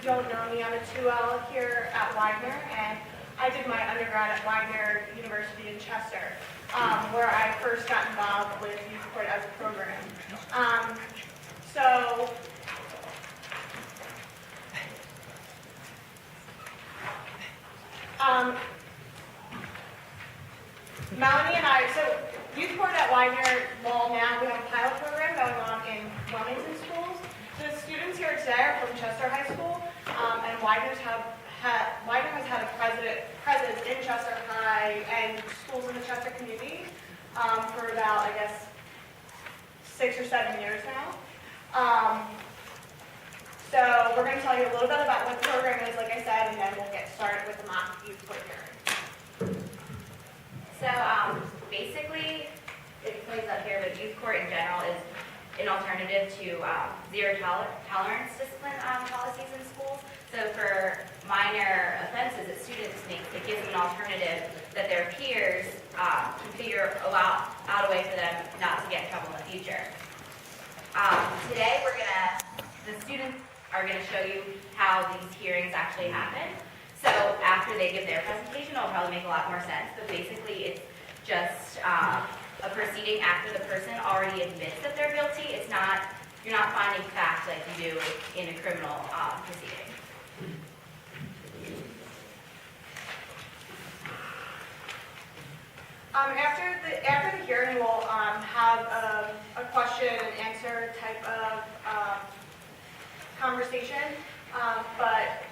don't know me, I'm a 2L here at Widener, and I did my undergrad at Widener University in Chester, where I first got involved with youth court as a program. Melanie and I, so youth court at Widener, well now we have a pilot program going on in Wilmington schools. The students here today are from Chester High School, and Widener has had a presence in Chester High and schools in the Chester community for about, I guess, 6 or 7 years now. So we're going to tell you a little bit about what the program is, like I said, and then we'll get started with the mock youth court hearing. So basically, it explains up here, but youth court in general is an alternative to zero tolerance discipline policies in schools. So for minor offenses that students make, it gives them an alternative that their peers can figure out a way for them not to get in trouble in the future. Today, the students are going to show you how these hearings actually happen. So after they give their presentation, it'll probably make a lot more sense. But basically, it's just a proceeding after the person already admits that they're guilty. It's not, you're not finding facts like you do in a criminal proceeding. After the hearing, we'll have a question and answer type of conversation. But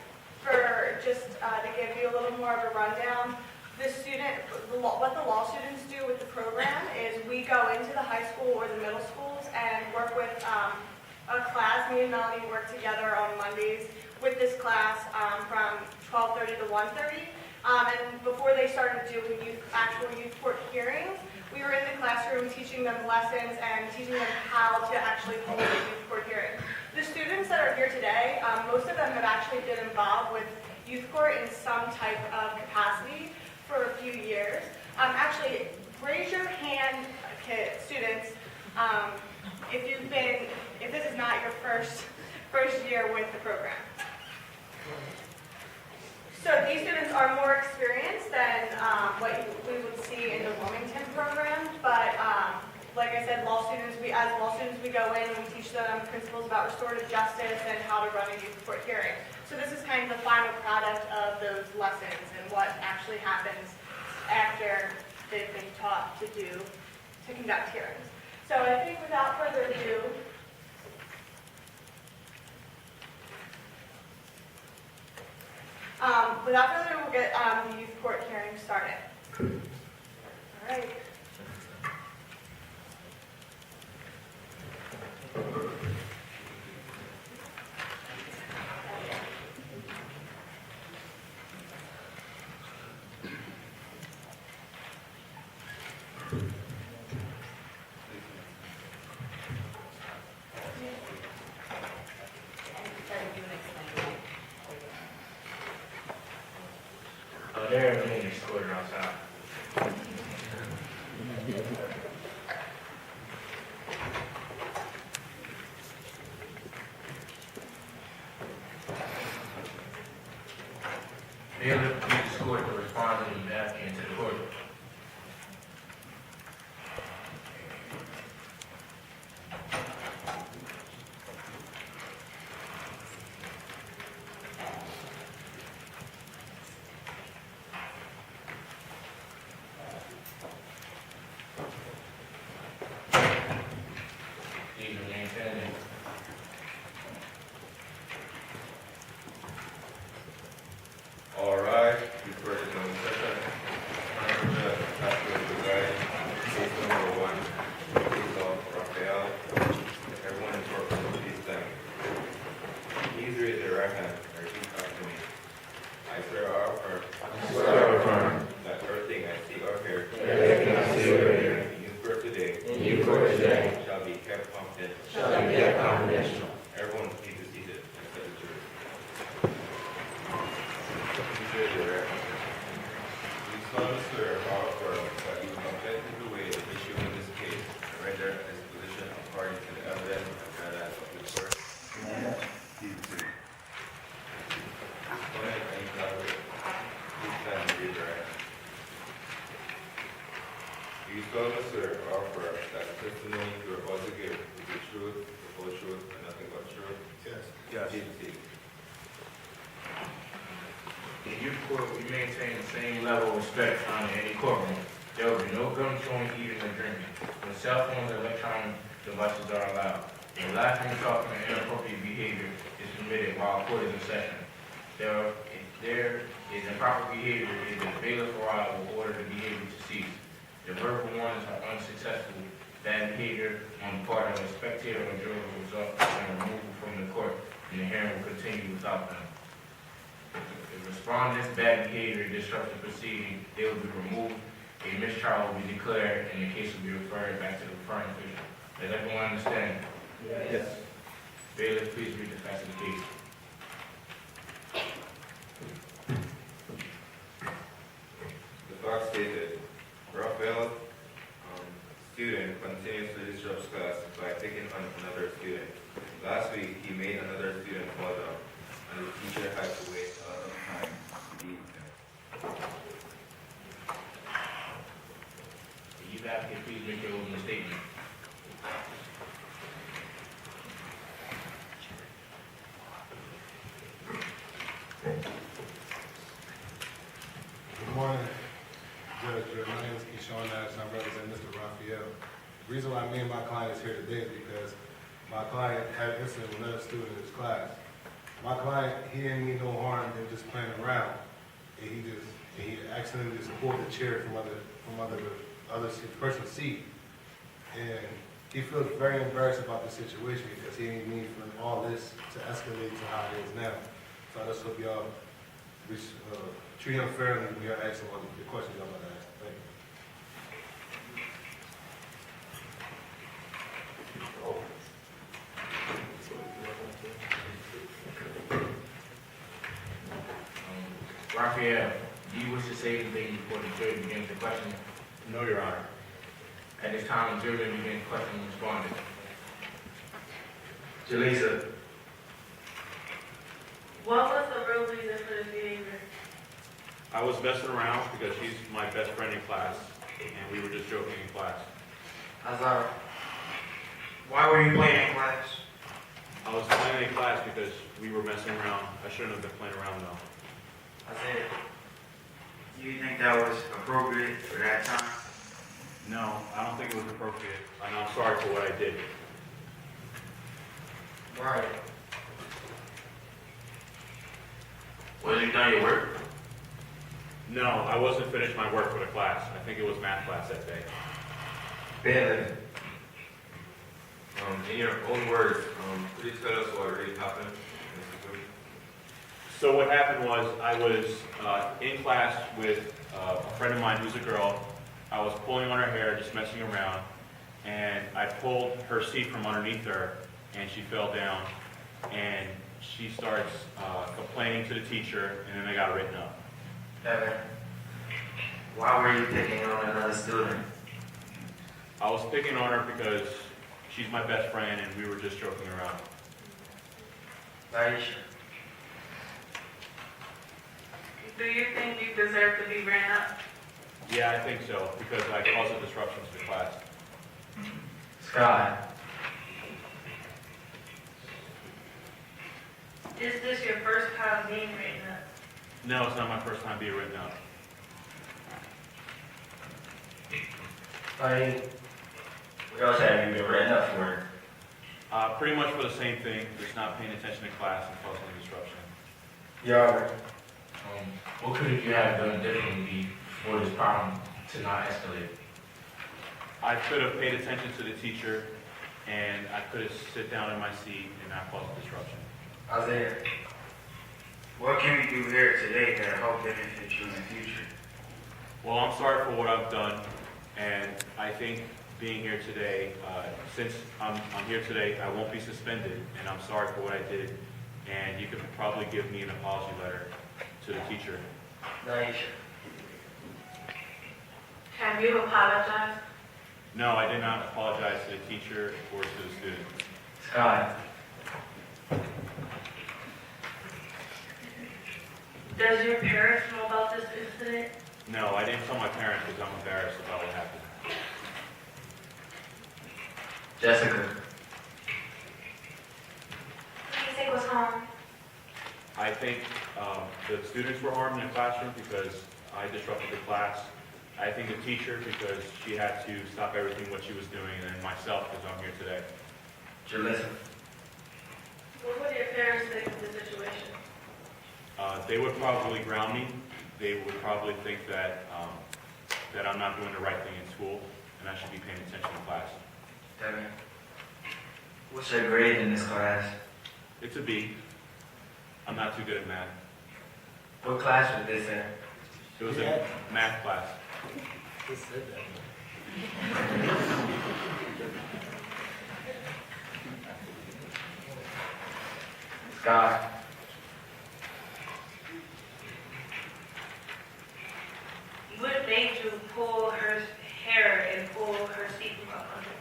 for just to give you a little more of a rundown, what the law students do with the program is we go into the high school or the middle schools and work with a class. Me and Melanie work together on Mondays with this class from 12:30 to 1:30. And before they started doing actual youth court hearings, we were in the classroom teaching them lessons and teaching them how to actually hold a youth court hearing. The students that are here today, most of them have actually been involved with youth court in some type of capacity for a few years. Actually, raise your hand, students, if this is not your first year with the program. So these students are more experienced than what we would see in the Wilmington program, but like I said, as law students, we go in and we teach them principles about restorative justice and how to run a youth court hearing. So this is kind of the final product of those lessons and what actually happens after they've been taught to conduct hearings. So I think without further ado, we'll get the youth court hearing started. All right. They're everything is scored outside. They have to score to respond to the applicant to the court. All right, you've heard it on the session. Case number 1, case of Raphael. Everyone in court, please stand. Please raise your right hand and repeat after me. I swear or affirm that everything I see or hear in youth court today shall be kept confidential. Everyone, please be seated and set the jury. We solemnly swear or affirm that you will objectively weigh the issue in this case and render a disposition according to the evidence and guidelines of the court. Do you solemnly swear or affirm that the testimony you are about to give is the truth, the whole truth, and nothing but the truth? Yes. Please proceed. In youth court, we maintain the same level of respect in any courtroom. There will be no gun showing, eating, or drinking. No cell phones or electronic devices are allowed. No laughing, talking, or inappropriate behavior is permitted while court is in session. If there is improper behavior, it is the bailiff or I will order the behavior to cease. If verbal warnings are unsuccessful, bad behavior on the part of a spectator or juror will result in removal from the court, and the hearing will continue without them. If respondents' bad behavior disrupts the proceeding, they will be removed, a mistrial will be declared, and the case will be referred back to the referring official. Does everyone understand? Yes. Bailiff, please read the facts of the case. The fact stated, Raphael, student continuously disrupts class by picking on another student. Last week, he made another student fall down, and the teacher had to wait a lot of time to beat him. The youth advocate, please make your opening statement. Good morning, Judge. My name is Keyshawn Nash, and I represent Mr. Raphael. The reason why me and my client is here today is because my client had an incident with another student in his class. My client, he didn't mean no harm, they were just playing around. And he accidentally just pulled the chair from the other person's seat. And he feels very embarrassed about the situation because he didn't mean for all this to escalate to how it is now. So I just hope y'all treat him fairly when you're asking all the questions y'all want to ask. Thank you. Raphael, do you wish to say anything before the jury begins the question? No, Your Honor. At this time, the jury may begin questioning the respondent. Jaleesa, What was the real reason for the behavior? I was messing around because she's my best friend in class, and we were just joking in class. Azar, why were you playing in class? I was playing in class because we were messing around. I shouldn't have been playing around though. Isaiah, do you think that was appropriate for that time? No, I don't think it was appropriate, and I'm sorry for what I did. Right. Was you done your work? No, I wasn't finished my work for the class. I think it was math class that day. Bailiff, in your own words, could you tell us what really happened? So what happened was I was in class with a friend of mine who's a girl. I was pulling on her hair, just messing around, and I pulled her seat from underneath her, and she fell down, and she starts complaining to the teacher, and then I got written up. Evan, why were you picking on another student? I was picking on her because she's my best friend, and we were just joking around. Aisha, Do you think you deserve to be ran up? Yeah, I think so, because I caused a disruption to the class. Scott, Is this your first time being written up? No, it's not my first time being written up. what else have you been written up for? Pretty much for the same thing, just not paying attention to class and causing a disruption. Yarborough, What could you have done differently for this problem to not escalate? I could have paid attention to the teacher, and I could have sit down in my seat and not cause a disruption. Isaiah, what can we do here today to help benefit you in the future? Well, I'm sorry for what I've done, and I think being here today, since I'm here today, I won't be suspended, and I'm sorry for what I did, and you could probably give me an apology letter to the teacher. Aisha, Have you apologized? No, I did not apologize to the teacher or to the student. Scott, Does your parents know about this incident? No, I didn't tell my parents because I'm embarrassed about what happened. Jessica. What do you think was harmed? I think the students were harmed in the classroom because I disrupted the class. I think the teacher because she had to stop everything what she was doing, and then myself because I'm here today. Jalissa. What would your parents think of the situation? They would probably ground me. They would probably think that that I'm not doing the right thing in school, and I should be paying attention to class. Devin. What's your grade in this class? It's a B. I'm not too good at math. What class was this in? It was a math class. Just said that. Scott. What made you pull her hair and pull her seat up under?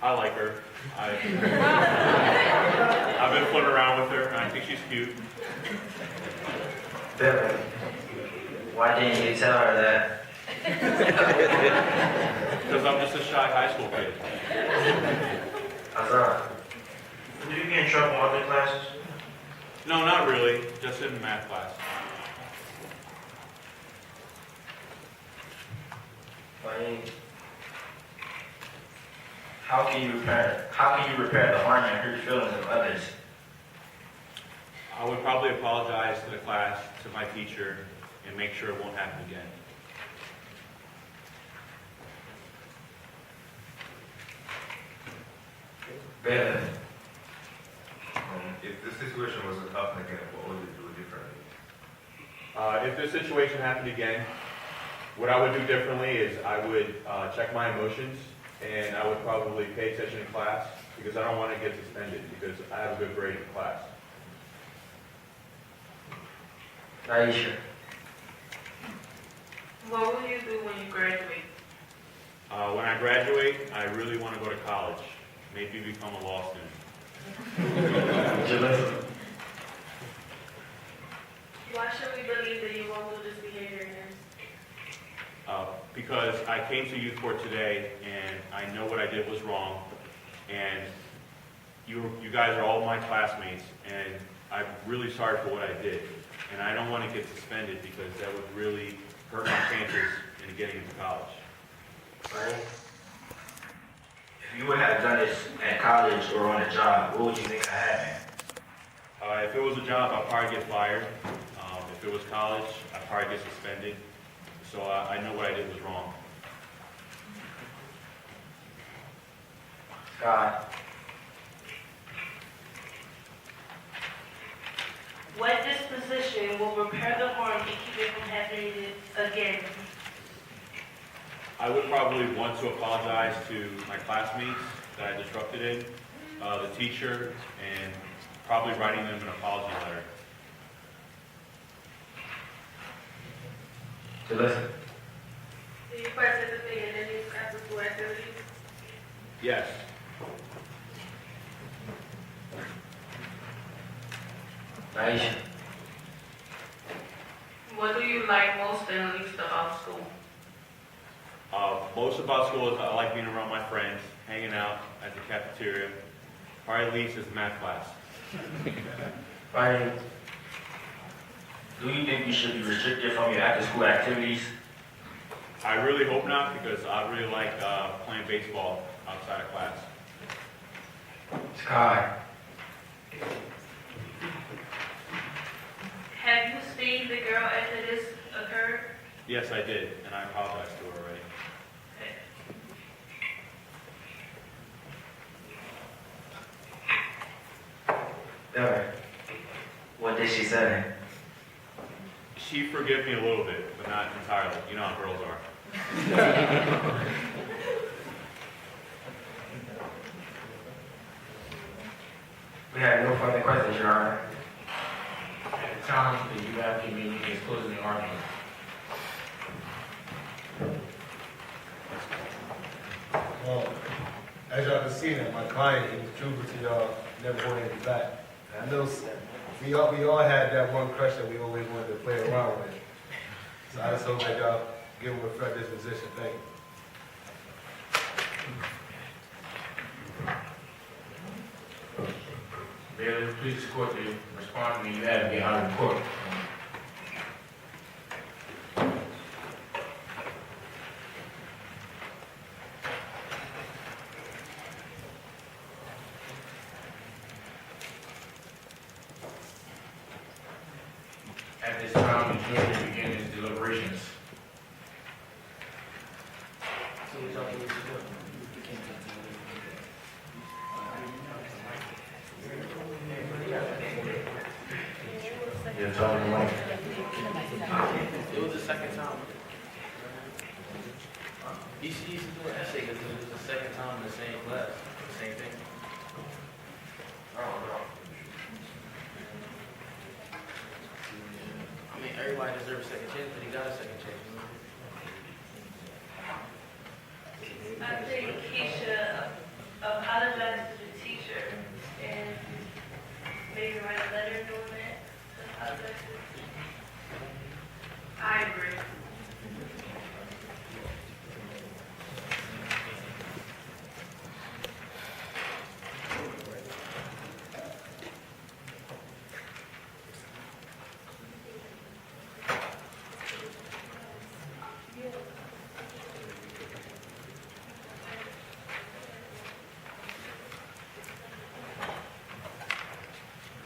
I like her. I've been fooling around with her, and I think she's cute. Devin. Why didn't you tell her that? Because I'm just a shy high school kid. Azan. Did you get in trouble in other classes? No, not really. Just in math class. How can you repair the harm and hurt feelings of others? I would probably apologize to the class, to my teacher, and make sure it won't happen again. Better. If the situation wasn't happening again, what would you do differently? If this situation happened again, what I would do differently is I would check my emotions, and I would probably pay attention in class, because I don't want to get suspended, because I have a good grade in class. Naisha. What will you do when you graduate? When I graduate, I really want to go to college, maybe become a law student. Jalissa. Why should we believe that you won't do this behavior again? Because I came to youth court today, and I know what I did was wrong, and you guys are all my classmates, and I'm really sorry for what I did, and I don't want to get suspended because that would really hurt my chances in getting into college. If you would have done this at college or on a job, what would you think would happen? If it was a job, I'd probably get fired. If it was college, I'd probably get suspended. So I know what I did was wrong. Scott. What disposition will repair the harm and keep it from happening again? I would probably want to apologize to my classmates that I disrupted it, the teacher, and probably writing them an apology letter. Jalissa. Do you participate in any after-school activities? Yes. Naisha. What do you like most and least about school? Most about school is I like being around my friends, hanging out at the cafeteria. Probably least is math class. Ryan. Do you think you should be restricted from your after-school activities? I really hope not, because I really like playing baseball outside of class. Sky. Have you seen the girl after this occurred? Yes, I did, and I apologize to her already. Devin. What did she say? She forgave me a little bit, but not entirely. You know how girls are. We have no further questions, Your Honor. At the time that you have given me is closing the argument. Well, as y'all can see that my client is true to y'all, never holding it back. And I know we all had that one crush that we always wanted to play around with. So I just hope that y'all give him a fair disposition. Thank you. Bailiff, please escort the respondent and you have to be out of court. At this time, the jury will begin its deliberations. You're talking like, It was the second time. He used to do an essay because it was the second time in the same class, the same thing. I don't know. I mean, everybody deserves a second chance, but he got a second chance. I think he should apologize to the teacher and maybe write a letter doing it. To apologize to the teacher. I agree.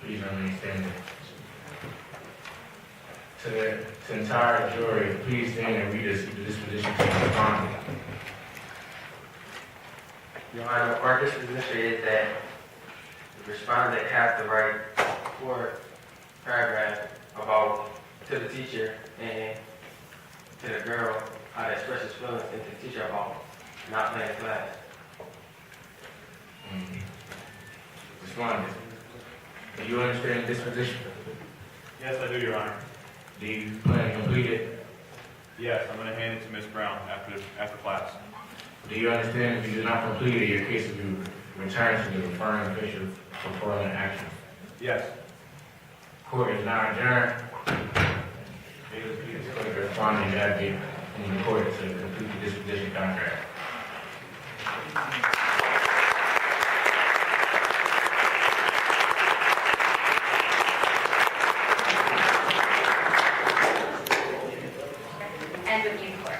please remain standing. To the entire jury, please stand and read this disposition to the respondent. Your Honor, our disposition is that the respondent has the right for paragraph about to the teacher and to the girl how to express his feelings and to the teacher about not playing class. Respondent, do you understand this position? Yes, I do, Your Honor. Do you plan to complete it? Yes, I'm going to hand it to Ms. Brown after class. Do you understand if you do not complete it, your case will be returned to the referring official for further action? Yes. Court is now adjourned. Please escort the respondent and advocate in the court to complete the disposition contract. And with youth court.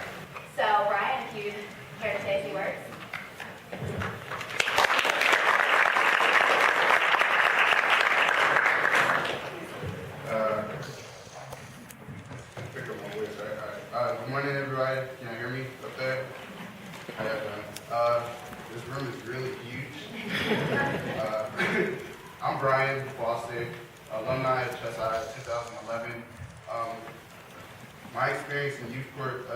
So, Brian, if you'd care to say a few words. Pick up my voice, all right. Good morning, everybody. Can you hear me up there? How y'all doing? This room is really huge. I'm Brian Boston, alumni of CHS 2011. My experience in youth court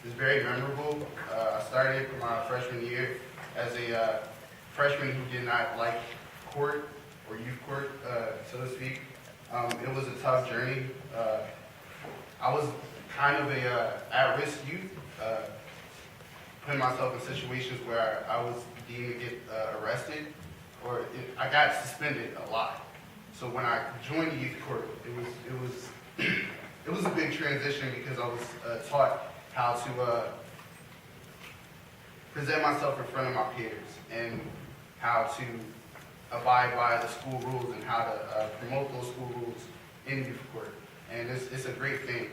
is very memorable. I started my freshman year as a freshman who did not like court or youth court, so to speak. It was a tough journey. I was kind of a at-risk youth, putting myself in situations where I was deemed to get arrested, or I got suspended a lot. So when I joined the youth court, it was a big transition because I was taught how to present myself in front of my peers and how to abide by the school rules and how to promote those school rules in youth court. And it's a great thing.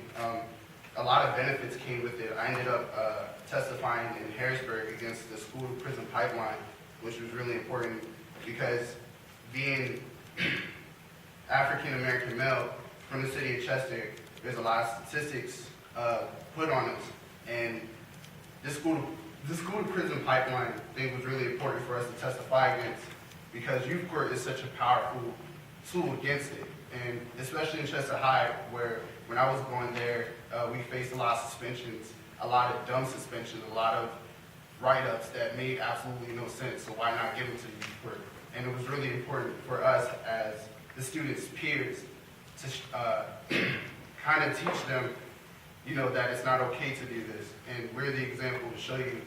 A lot of benefits came with it. I ended up testifying in Harrisburg against the school-to-prison pipeline, which was really important because being African-American male from the city of Chester, there's a lot of statistics put on us. And this school-to-prison pipeline thing was really important for us to testify against because youth court is such a powerful tool against it. And especially in Chester High, where when I was going there, we faced a lot of suspensions, a lot of dumb suspensions, a lot of write-ups that made absolutely no sense, so why not give them to youth court? And it was really important for us as the students' peers to kind of teach them, that it's not okay to do this. And we're the example to show you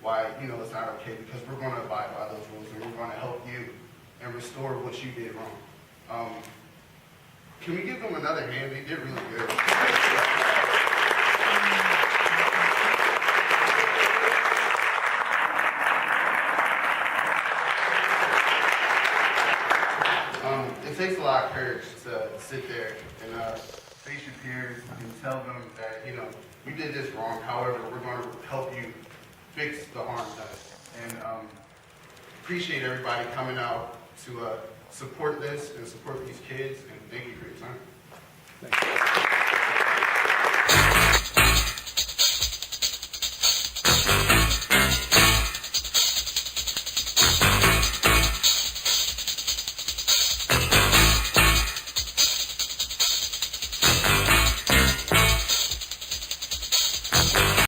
why, it's not okay, because we're going to abide by those rules and we're going to help you and restore what you did wrong. Can we give them another hand? They did really good. sit there and face your peers and tell them that, you know, you did this wrong. However, we're going to help you fix the harm done. And appreciate everybody coming out to support this and support these kids. And thank you for your time. Thank you.